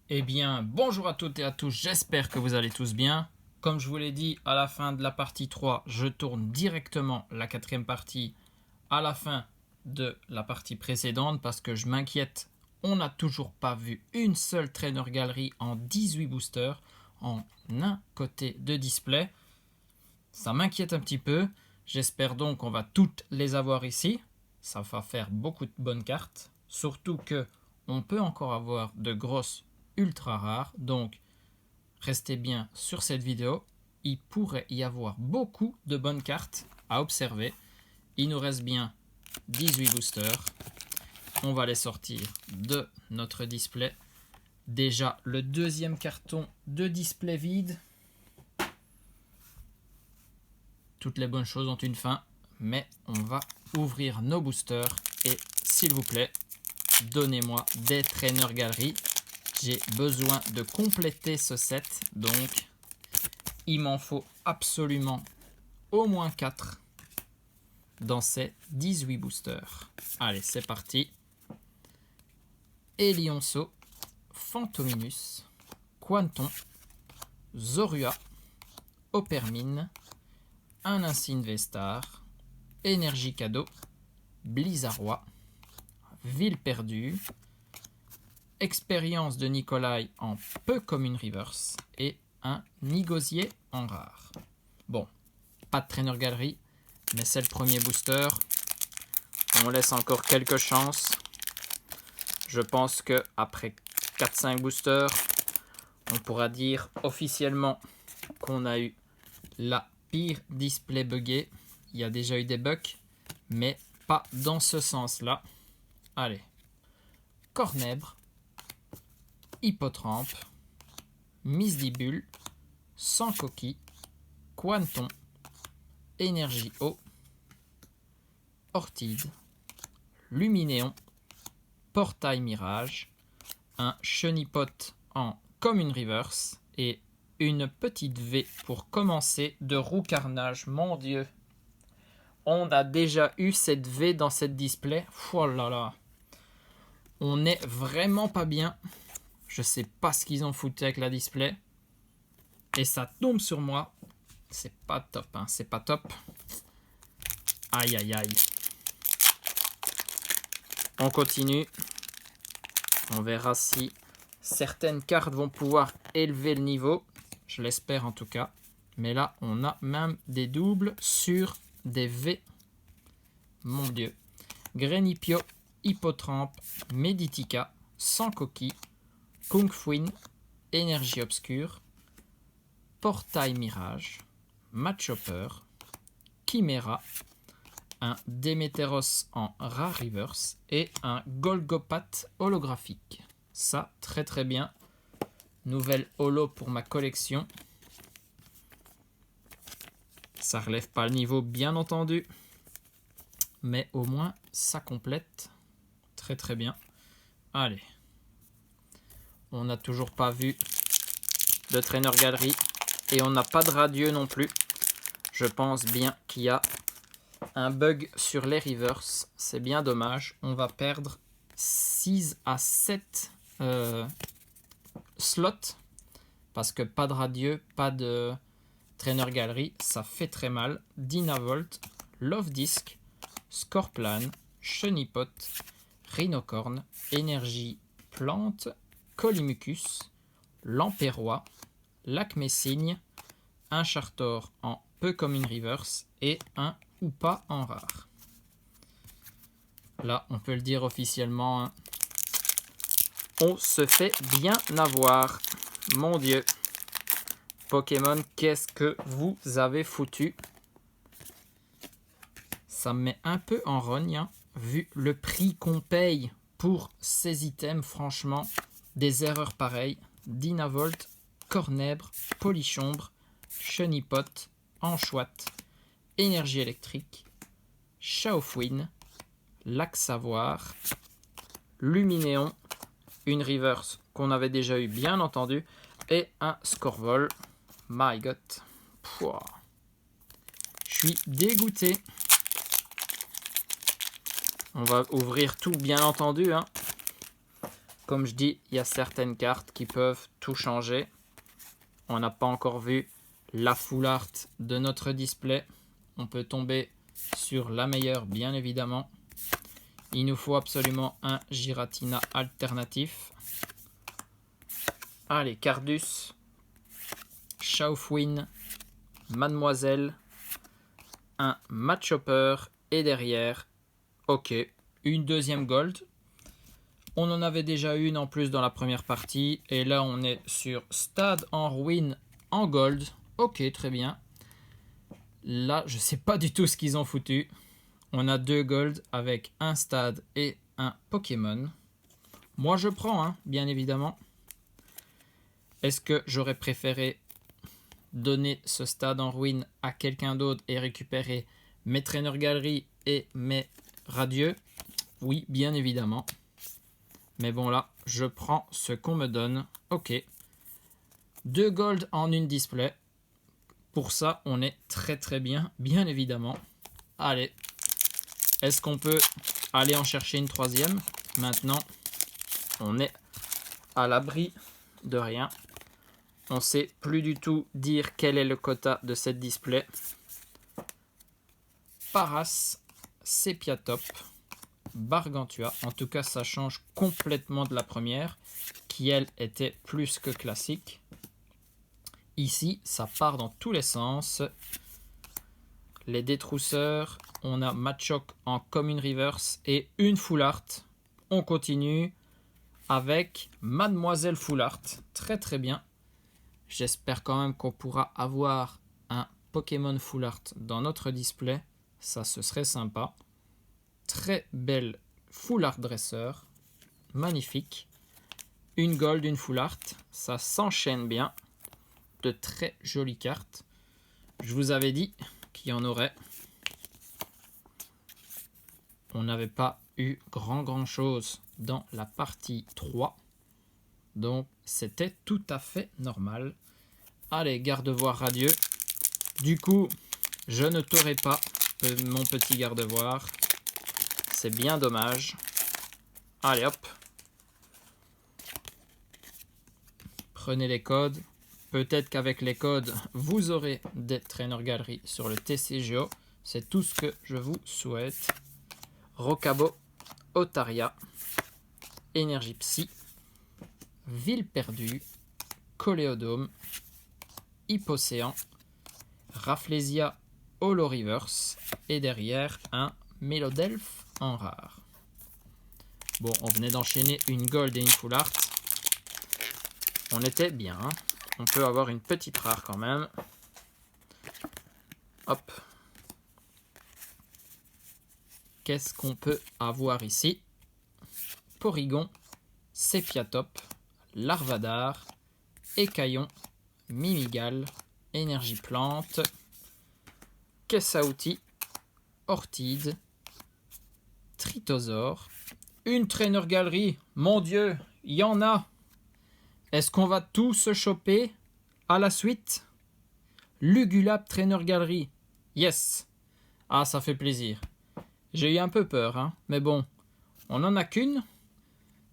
Eh bien, bonjour à toutes et à tous, j'espère que vous allez tous bien. Comme je vous l'ai dit, à la fin de la partie 3, je tourne directement la quatrième partie à la fin de la partie précédente parce que je m'inquiète, on n'a toujours pas vu une seule trainer galerie en 18 boosters en un côté de display. Ça m'inquiète un petit peu, j'espère donc qu'on va toutes les avoir ici. Ça va faire beaucoup de bonnes cartes, surtout que on peut encore avoir de grosses ultra rares, donc restez bien sur cette vidéo. Il pourrait y avoir beaucoup de bonnes cartes à observer. Il nous reste bien 18 boosters. On va les sortir de notre display. Déjà le deuxième carton de display vide. Toutes les bonnes choses ont une fin, mais on va ouvrir nos boosters et s'il vous plaît, donnez-moi des traîneurs galeries. J'ai besoin de compléter ce set, donc il m'en faut absolument au moins 4 dans ces 18 boosters. Allez, c'est parti. Elionso, Phantominus, Quanton, Zorua, Opermine, un Insigne Vestar, Énergie Cadeau, Blizzarrois, Ville Perdue, Expérience de Nikolai en peu commune reverse et un Nigosier en rare. Bon, pas de trainer galerie, mais c'est le premier booster. On laisse encore quelques chances. Je pense que après 4-5 boosters, on pourra dire officiellement qu'on a eu la pire display buggée. Il y a déjà eu des bugs, mais pas dans ce sens-là. Allez. Cornèbre, Hippotrampe, Misdibule, Sans Coquille, Quanton, Énergie Eau, Ortide, Luminéon, Portail Mirage, un Chenipote en commune reverse et une petite V pour commencer de Roue Carnage. Mon Dieu, on a déjà eu cette V dans cette display. Oh là là, on n'est vraiment pas bien. Je sais pas ce qu'ils ont foutu avec la display. Et ça tombe sur moi. C'est pas top, hein. C'est pas top. Aïe, aïe, aïe. On continue. On verra si certaines cartes vont pouvoir élever le niveau. Je l'espère en tout cas. Mais là, on a même des doubles sur des V. Mon Dieu. Grenipio, Hippotrampe, Meditica, Sans Coquille, Kung Fuin, Énergie Obscure, Portail Mirage, Matchhopper, Chimera, un Déméteros en rare reverse et un Golgopath holographique. Ça, très très bien. Nouvelle holo pour ma collection. Ça relève pas le niveau, bien entendu. Mais au moins, ça complète. Très très bien. Allez. On n'a toujours pas vu de trainer galerie. Et on n'a pas de radieux non plus. Je pense bien qu'il y a un bug sur les reverse. C'est bien dommage. On va perdre 6 à 7 slots. Parce que pas de radieux, pas de trainer galerie. Ça fait très mal. Dynavolt, Love Disc, Scorplan, Chenipote, Rhinocorn, Énergie Plante, Colimucus, Lampérois, Lac-Messigne, un Chartor en peu commune reverse et un ou pas en rare. Là, on peut le dire officiellement, hein. On se fait bien avoir. Mon Dieu. Pokémon, qu'est-ce que vous avez foutu? Ça me met un peu en rogne, hein, vu le prix qu'on paye pour ces items. Franchement, des erreurs pareilles. Dynavolt, Cornèbre, Polichombre, Chenipote, Anchouette, Énergie électrique, Chaofouine, Lac Savoir, Luminéon, une reverse qu'on avait déjà eu bien entendu, et un Scorvol. My God. Pouah. Je suis dégoûté. On va ouvrir tout bien entendu, hein. Comme je dis, il y a certaines cartes qui peuvent tout changer. On n'a pas encore vu la full art de notre display. On peut tomber sur la meilleure, bien évidemment. Il nous faut absolument un Giratina alternatif. Allez, Cardus, Shaofwin, Mademoiselle, un Machopper et derrière, ok, une deuxième gold. On en avait déjà une en plus dans la première partie. Et là, on est sur Stade en ruine en gold. Ok, très bien. Là, je ne sais pas du tout ce qu'ils ont foutu. On a 2 gold avec un stade et un Pokémon. Moi, je prends, hein, bien évidemment. Est-ce que j'aurais préféré donner ce stade en ruine à quelqu'un d'autre et récupérer mes Trainer Gallery et mes Radieux? Oui, bien évidemment. Mais bon, là, je prends ce qu'on me donne. Ok. 2 gold en une display. Pour ça, on est très très bien, bien évidemment. Allez. Est-ce qu'on peut aller en chercher une troisième? Maintenant, on est à l'abri de rien. On ne sait plus du tout dire quel est le quota de cette display. Paras, Sepiatop, Bargantua. En tout cas, ça change complètement de la première, qui elle était plus que classique. Ici, ça part dans tous les sens. Les détrousseurs, on a Machoke en commune reverse et une full art. On continue avec Mademoiselle full art. Très très bien. J'espère quand même qu'on pourra avoir un Pokémon full art dans notre display. Ça, ce serait sympa. Très belle full art dresseur. Magnifique. Une gold, une full art. Ça s'enchaîne bien. De très jolies cartes. Je vous avais dit qu'il y en aurait. On n'avait pas eu grand chose dans la partie 3. Donc, c'était tout à fait normal. Allez, garde-voir radieux. Du coup, je ne t'aurai pas, mon petit garde-voir. C'est bien dommage. Allez, hop. Prenez les codes. Peut-être qu'avec les codes, vous aurez des Trainer Gallery sur le TCGO. C'est tout ce que je vous souhaite. Rocabo, Otaria, Énergie Psy, Ville Perdue, Coléodome, Hypocéan, Rafflesia Holo Reverse et derrière un Mélodelphe en rare. Bon, on venait d'enchaîner une gold et une full art. On était bien. Hein. On peut avoir une petite rare quand même. Hop. Qu'est-ce qu'on peut avoir ici? Porygon, Sepiatop, Larvadar, Écaillon, Mimigal, Énergie Plante, Caisse à outils, Ortide, Tritosaure, une Trainer Gallery. Mon Dieu, il y en a. Est-ce qu'on va tous se choper à la suite? Lugulap Trainer Gallery. Yes. Ah, ça fait plaisir. J'ai eu un peu peur, hein, mais bon, on n'en a qu'une.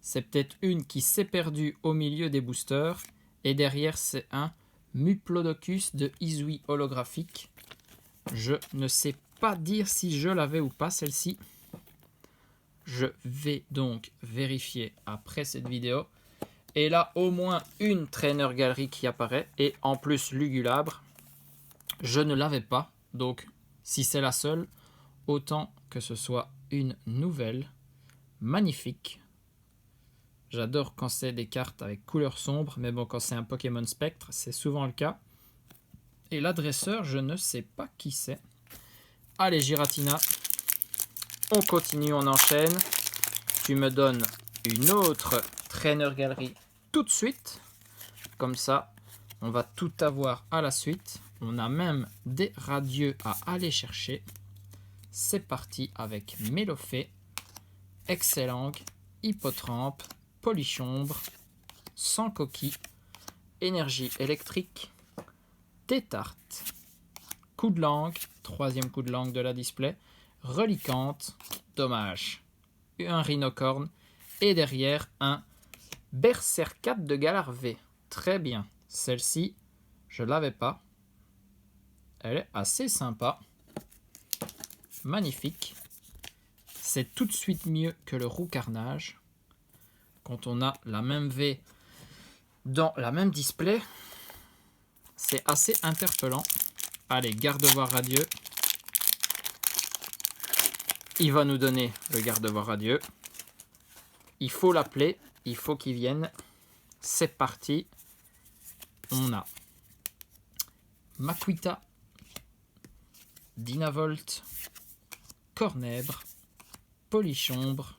C'est peut-être une qui s'est perdue au milieu des boosters. Et derrière, c'est un Muplodocus de Izui holographique. Je ne sais pas dire si je l'avais ou pas, celle-ci. Je vais donc vérifier après cette vidéo. Et là, au moins une Trainer Gallery qui apparaît. Et en plus, Lugulabre. Je ne l'avais pas. Donc, si c'est la seule, autant que ce soit une nouvelle. Magnifique. J'adore quand c'est des cartes avec couleur sombre. Mais bon, quand c'est un Pokémon Spectre, c'est souvent le cas. Et l'adresseur, je ne sais pas qui c'est. Allez, Giratina. On continue, on enchaîne. Tu me donnes une autre Trainer Gallery tout de suite. Comme ça, on va tout avoir à la suite. On a même des radieux à aller chercher. C'est parti avec Mélofée, Excellang, Hippotrampe, Polichombre, Sans Coquille, Énergie électrique, Tétarte, Coup de langue, troisième coup de langue de la display, Reliquante, dommage, un Rhinocorne et derrière un Berserkat de Galar V. Très bien. Celle-ci, je ne l'avais pas. Elle est assez sympa. Magnifique. C'est tout de suite mieux que le Roux Carnage. Quand on a la même V dans la même display, c'est assez interpellant. Allez, garde-voir radieux. Il va nous donner le garde-voir radieux. Il faut l'appeler, il faut qu'il vienne. C'est parti. On a Makuita, Dynavolt, Cornèbre, Polichombre,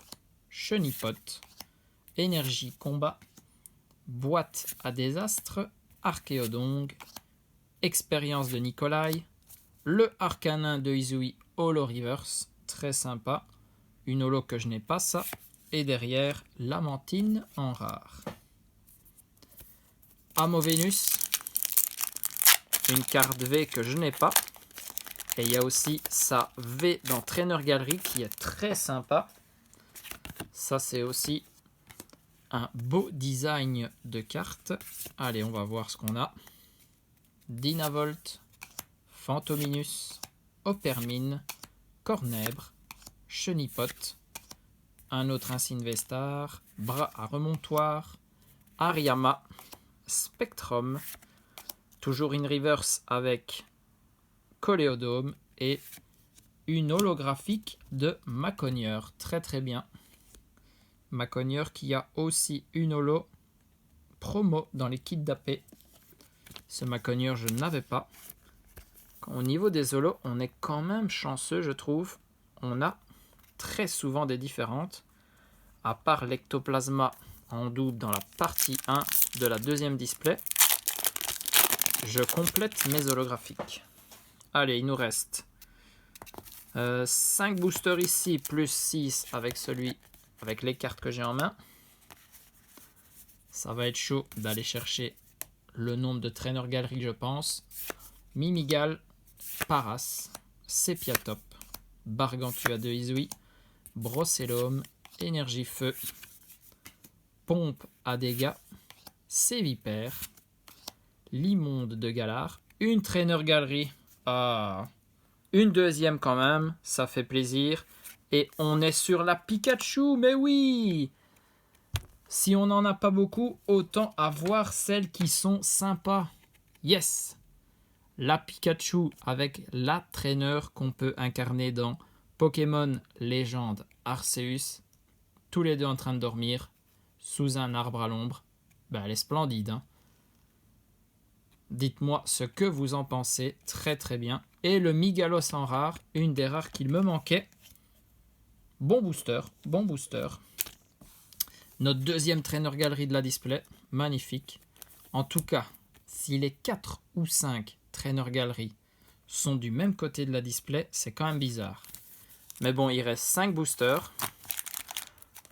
Chenipote, Énergie Combat, Boîte à Désastre, Archéodongue, Expérience de Nikolai, le Arcanin de Izui Holo Reverse, très sympa, une holo que je n'ai pas ça, et derrière Lamantine en rare. Amovenus, une carte V que je n'ai pas, et il y a aussi sa V dans Trainer Gallery qui est très sympa. Ça c'est aussi un beau design de carte. Allez, on va voir ce qu'on a. Dynavolt, Phantominus, Opermine, Cornèbre, Chenipote, un autre Insinvestar, Bras à remontoir, Ariama, Spectrum, toujours une reverse avec Coléodome et une holographique de Maconieur. Très très bien. Maconieur qui a aussi une holo promo dans les kits d'AP. Ce Maconieur, je n'avais pas. Au niveau des holos, on est quand même chanceux, je trouve. On a très souvent des différentes. À part l'Ectoplasma en double dans la partie 1 de la deuxième display, je complète mes holographiques. Allez, il nous reste 5 boosters ici, plus 6 avec avec les cartes que j'ai en main. Ça va être chaud d'aller chercher le nombre de Trainer Gallery, je pense. Mimigal, Paras, Sepiatop, Bargantua de Izui, Brocellum, Énergie Feu, Pompe à dégâts, Sévipère, l'Immonde de Galar, une Trainer Gallery, une deuxième quand même, ça fait plaisir. Et on est sur la Pikachu, mais oui! Si on n'en a pas beaucoup, autant avoir celles qui sont sympas. Yes! La Pikachu avec la trainer qu'on peut incarner dans Pokémon Légende Arceus. Tous les deux en train de dormir sous un arbre à l'ombre. Ben, elle est splendide. Hein. Dites-moi ce que vous en pensez. Très très bien. Et le Migalos en rare, une des rares qu'il me manquait. Bon booster, bon booster. Notre deuxième Trainer Gallery de la display. Magnifique. En tout cas, si les 4 ou 5 Trainer Gallery sont du même côté de la display, c'est quand même bizarre. Mais bon, il reste 5 boosters.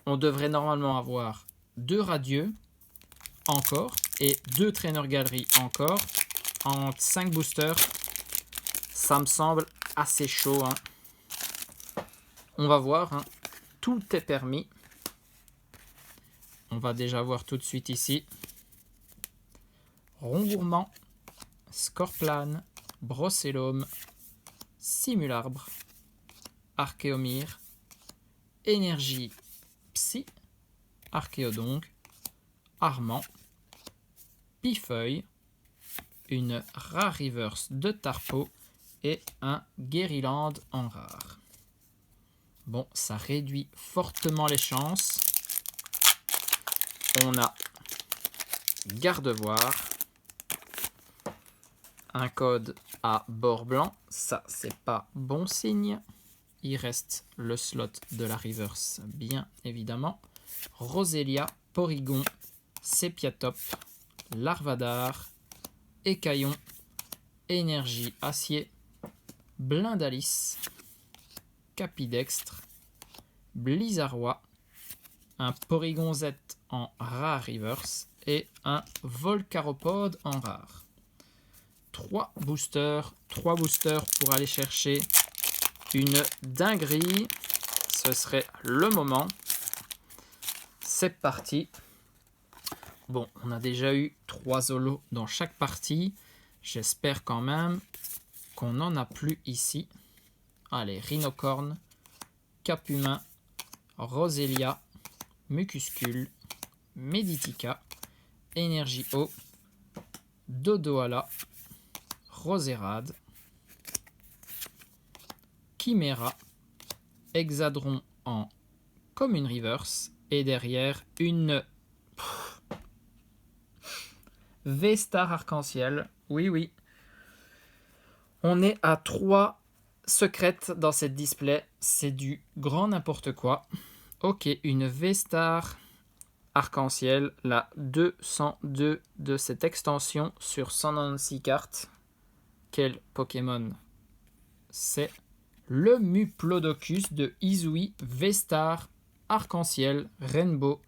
On devrait normalement avoir 2 radieux encore et 2 Trainer Gallery encore. En 5 boosters, ça me semble assez chaud. Hein. On va voir. Hein. Tout est permis. On va déjà voir tout de suite ici. Rongourmand, Scorplane, Brocellum, Simularbre, Archéomir, Énergie Psy, Archéodongue, Armand, Pifeuille, une rare reverse de Tarpo et un Guériland en rare. Bon, ça réduit fortement les chances. On a Gardevoir, un code à bord blanc, ça c'est pas bon signe. Il reste le slot de la reverse, bien évidemment. Roselia, Porygon, Sepiatop, Larvadar, Écaillon, Énergie Acier, Blindalis, Capidextre, Blizzardois, un Porygon Z en rare reverse et un Volcaropode en rare. 3 boosters pour aller chercher une dinguerie. Ce serait le moment. C'est parti. Bon, on a déjà eu 3 holos dans chaque partie. J'espère quand même qu'on n'en a plus ici. Allez, Rhinocorne, Capumain, Roselia, Mucuscule, Meditica, Énergie Eau, Dodoala, Roserade, Chimera, Hexadron en Commune Reverse et derrière une V-Star Arc-en-Ciel. Oui, oui. On est à 3 secrètes dans cette display. C'est du grand n'importe quoi. Ok, une V-Star Arc-en-Ciel, la 202 de cette extension sur 196 cartes. Quel Pokémon c'est? Le Muplodocus de Izui V-Star Arc-en-Ciel Rainbow.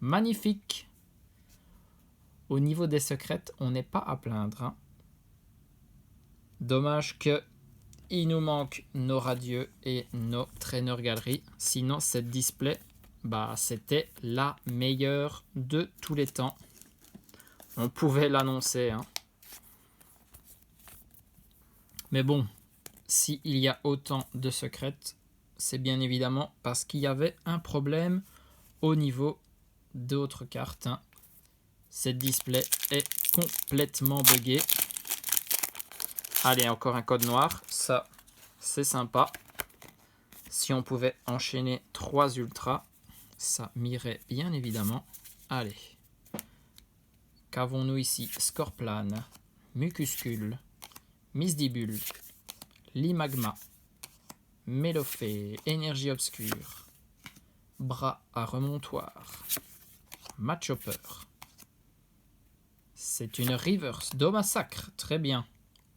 Magnifique. Au niveau des secrètes, on n'est pas à plaindre. Hein. Dommage que il nous manque nos radieux et nos traîneurs galeries. Sinon, cette display, c'était la meilleure de tous les temps. On pouvait l'annoncer. Hein. Mais bon, s'il y a autant de secrètes, c'est bien évidemment parce qu'il y avait un problème au niveau d'autres cartes. Hein. Cette display est complètement buggée. Allez, encore un code noir. Ça, c'est sympa. Si on pouvait enchaîner 3 ultras, ça m'irait bien évidemment. Allez. Qu'avons-nous ici? Scorplane, Mucuscule, Misdibule, Limagma, Mélophée, Énergie Obscure, Bras à remontoir, Machopper. C'est une Reverse Domassacre, très bien.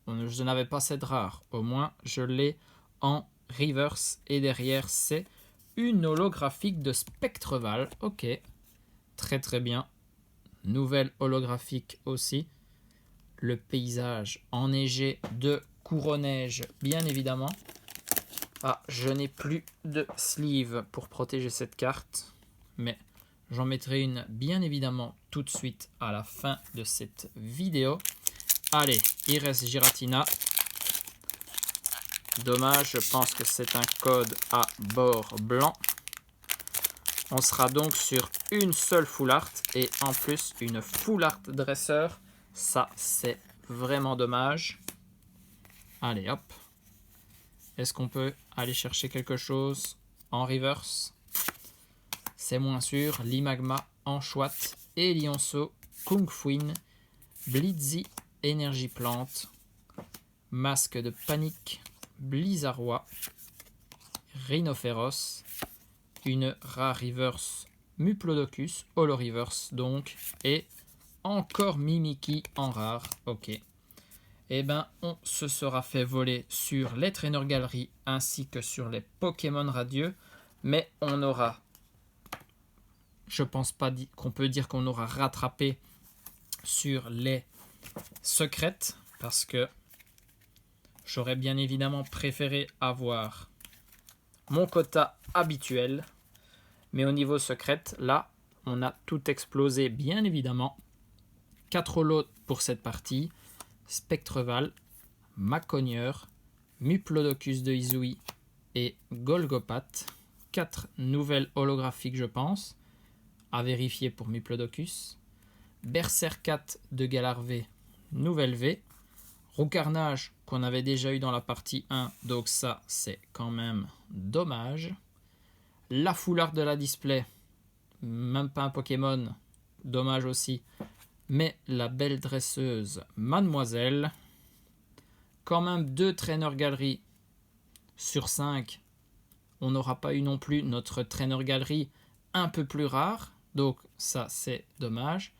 Je n'avais pas cette rare, au moins je l'ai en Reverse. Et derrière c'est une holographique de Spectreval, ok, très très bien. Nouvelle holographique aussi. Le paysage enneigé de Couronneige, bien évidemment. Ah, je n'ai plus de sleeve pour protéger cette carte, mais j'en mettrai une bien évidemment tout de suite à la fin de cette vidéo. Allez, il reste Giratina. Dommage, je pense que c'est un code à bord blanc. On sera donc sur une seule full art et en plus une full art dresseur. Ça, c'est vraiment dommage. Allez, hop. Est-ce qu'on peut aller chercher quelque chose en reverse? C'est moins sûr. Limagma, Anchouette, Elionceau, Kungfuin, Blitzy, Énergie Plante, Masque de Panique, Blizzardois, Rhinophéros, une rare reverse Muplodocus, Holo reverse donc, et encore Mimikyu en rare, ok. Eh ben, on se sera fait voler sur les traîneurs galeries ainsi que sur les Pokémon radieux, mais on aura, je pense pas qu'on peut dire qu'on aura rattrapé sur les secrètes, parce que j'aurais bien évidemment préféré avoir mon quota habituel, mais au niveau secrète, là, on a tout explosé, bien évidemment. 4 lots pour cette partie. Spectreval, Macogneur, Muplodocus de Izui et Golgopath. 4 nouvelles holographiques, je pense, à vérifier pour Muplodocus. Berserkat de Galarvé, nouvelle V. Roucarnage qu'on avait déjà eu dans la partie 1, donc ça c'est quand même dommage. La foulard de la display, même pas un Pokémon, dommage aussi. Mais la belle dresseuse Mademoiselle, quand même 2 traîneurs galeries sur 5. On n'aura pas eu non plus notre traîneur galerie un peu plus rare, donc ça c'est dommage.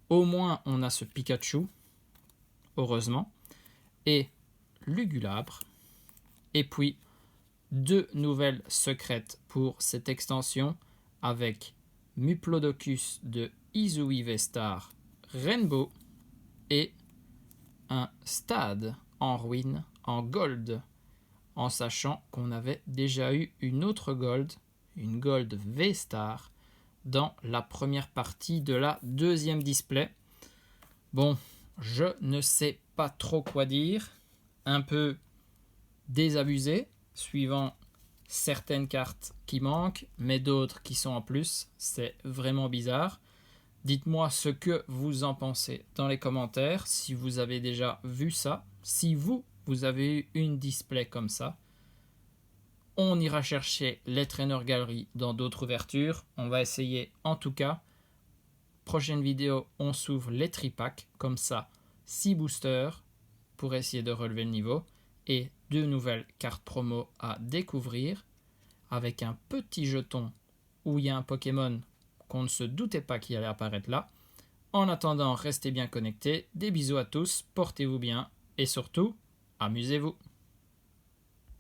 Au moins on a ce Pikachu, heureusement, et Lugulabre. Et puis 2 nouvelles secrètes pour cette extension avec Muplodocus de Izui V-Star Rainbow et un stade en ruine en gold, en sachant qu'on avait déjà eu une autre gold, une gold V-Star dans la première partie de la deuxième display. Bon, je ne sais pas trop quoi dire. Un peu désabusé, suivant certaines cartes qui manquent, mais d'autres qui sont en plus. C'est vraiment bizarre. Dites-moi ce que vous en pensez dans les commentaires, si vous avez déjà vu ça, si vous avez eu une display comme ça. On ira chercher les Trainer Gallery dans d'autres ouvertures. On va essayer en tout cas. Prochaine vidéo, on s'ouvre les tripacks, comme ça, 6 boosters pour essayer de relever le niveau et 2 nouvelles cartes promo à découvrir avec un petit jeton où il y a un Pokémon qu'on ne se doutait pas qu'il allait apparaître là. En attendant, restez bien connectés. Des bisous à tous, portez-vous bien et surtout, amusez-vous.